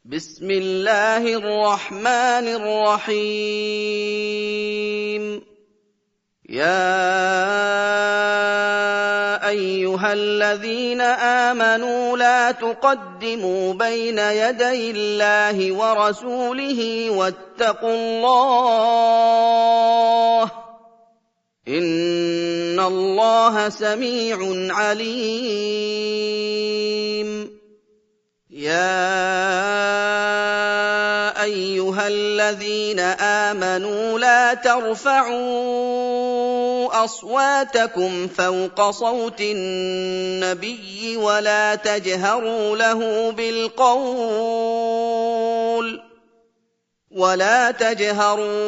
بسم الله الرحمن الرحيم. يا أيها الذين آمنوا لا تقدموا بين يدي الله ورسوله واتقوا الله إن الله سميع عليم. يا أيها الذين آمنوا لا ترفعوا أصواتكم فوق صوت النبي ولا تجهروا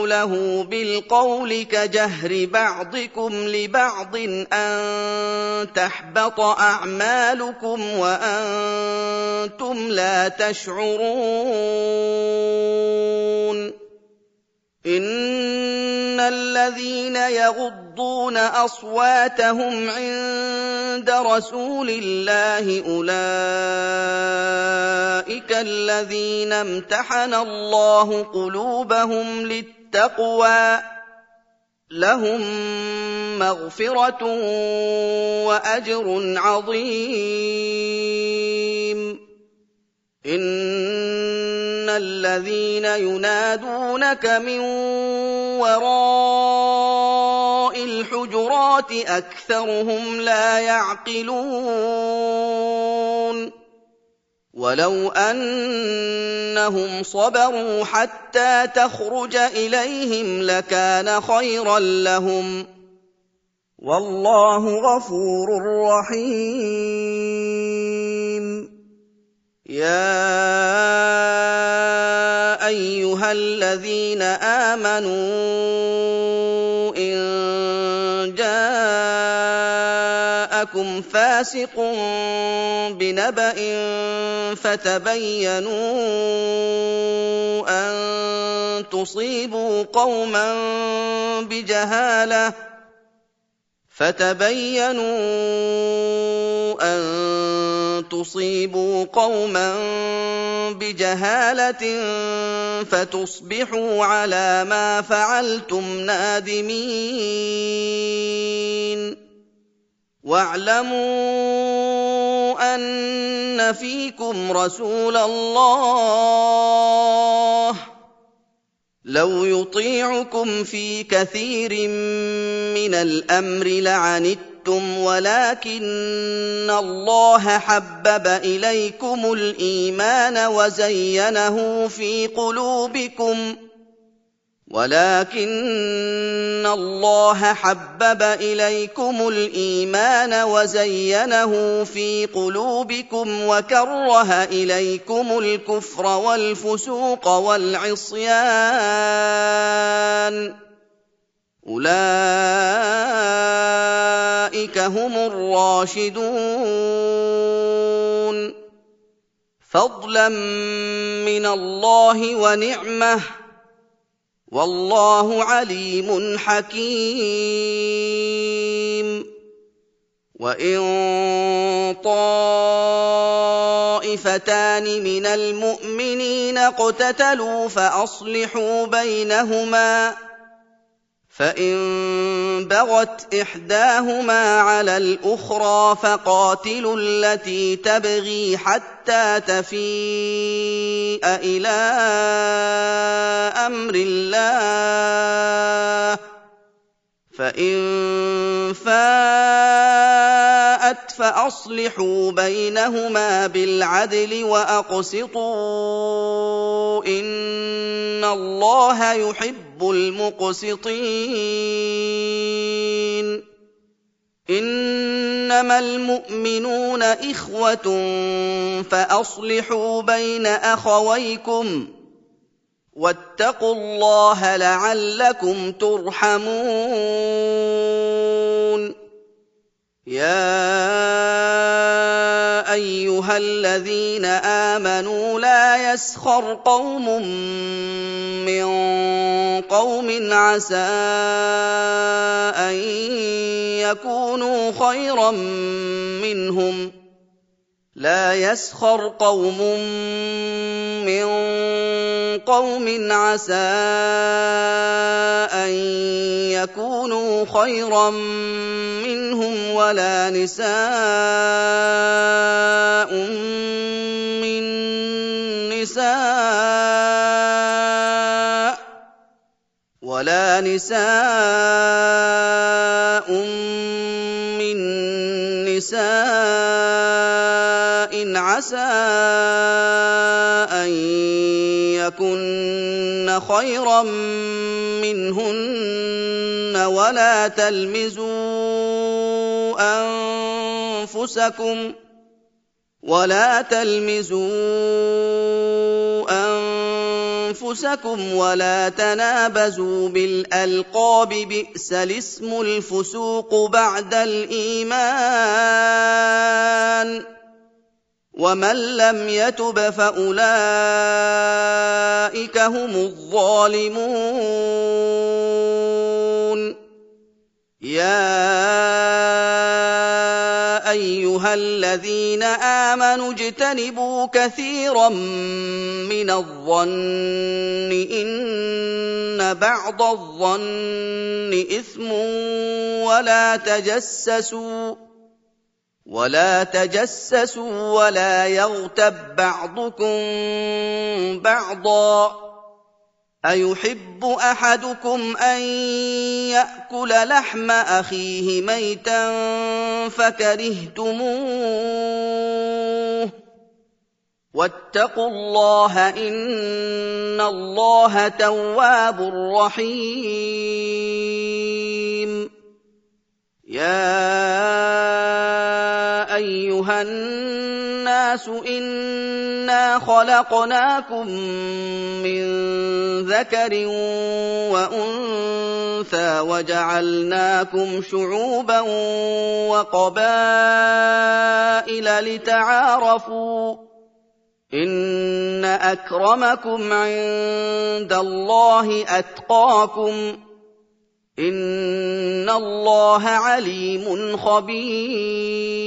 له بالقول كجهر بعضكم لبعض أن تحبط أعمالكم وأنتم لا تشعرون. إن الذين يغضون أصواتهم عند رسول الله أولئك الذين امتحن الله قلوبهم للتقوى لهم مغفرة وأجر عظيم. إن الذين ينادونك من وراء الحجرات أكثرهم لا يعقلون. ولو أنهم صبروا حتى تخرج إليهم لكان خيرا لهم والله غفور رحيم. يا أيها الذين آمنوا إن جاءكم فاسق بنبأ فتبينوا أن تصيبوا قوما بجهالة فتصبحوا على ما فعلتم نادمين. واعلموا أن فيكم رسول الله لو يطيعكم في كثير من الأمر لعنتم ولكن الله حبب إليكم الإيمان وزينه في قلوبكم وكره إليكم الكفر والفسوق والعصيان أولئك هم الراشدون فضلا من الله ونعمة والله عليم حكيم. وإن طائفتان من المؤمنين اقتتلوا فأصلحوا بينهما فإن بغت إحداهما على الأخرى فقاتلوا التي تبغي حتى تفيء إلى أمر الله فإن فاءت فأصلحوا بينهما بالعدل وأقسطوا إن الله يحب المقسطين. إنما المؤمنون إخوة فأصلحوا بين أخويكم واتقوا الله لعلكم ترحمون. يا أيها الذين آمنوا لا يسخر قوم من قوم عسى أن يكونوا خيرا منهم لا يسخر قوم من قوم عسى أن يكونوا خيرا منهم ولا نساء من نساء عسى أن يكن خيرا منهن ولا تلمزوا أنفسكم ولا تنابزوا بالألقاب بئس الاسم الفسوق بعد الإيمان ومن لم يتب فأولئك هم الظالمون يا أيها الذين آمنوا اجتنبوا كثيرا من الظن إن بعض الظن إثم ولا تجسسوا ولا يغتب بعضكم بعضا أيحب أحدكم أن يأكل لحم أخيه ميتا فكرهتموه واتقوا الله إن الله تواب رحيم يا أيها الناس إنا خلقناكم من ذكر وأنثى وجعلناكم شعوبا وقبائل لتعارفوا إن أكرمكم عند الله أتقاكم إن الله عليم خبير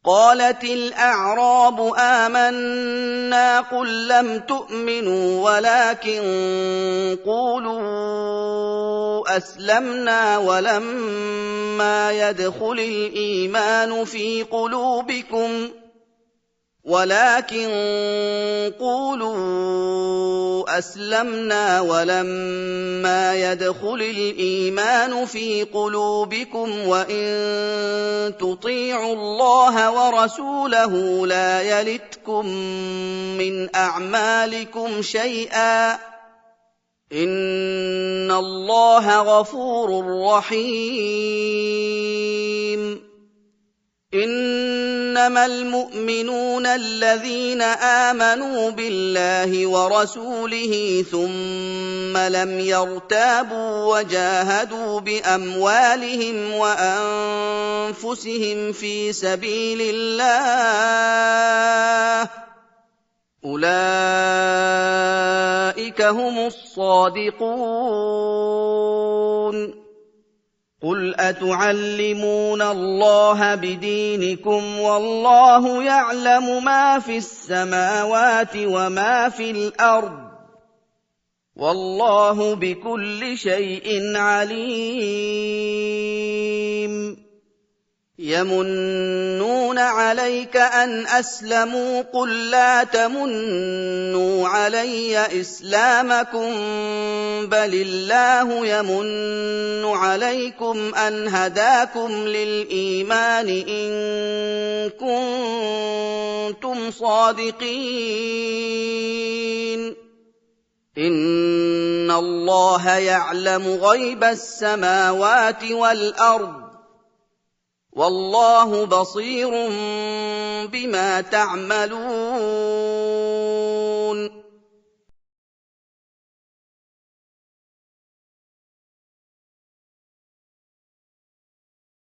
قالت الأعراب آمنا قل لم تؤمنوا ولكن قولوا أسلمنا ولما يدخل الإيمان في قلوبكم وإن تطيعوا الله ورسوله لا يلتكم من أعمالكم شيئا إن الله غفور رحيم إنما المؤمنون الذين آمنوا بالله ورسوله ثم لم يرتابوا وجاهدوا بأموالهم وأنفسهم في سبيل الله أولئك هم الصادقون قل أتعلمون الله بدينكم والله يعلم ما في السماوات وما في الأرض والله بكل شيء عليم يمنون عليك أن أسلموا قل لا تمنوا علي إسلامكم بل الله يمن عليكم أن هداكم للإيمان إن كنتم صادقين إن الله يعلم غيب السماوات والأرض والله بصير بما تعملون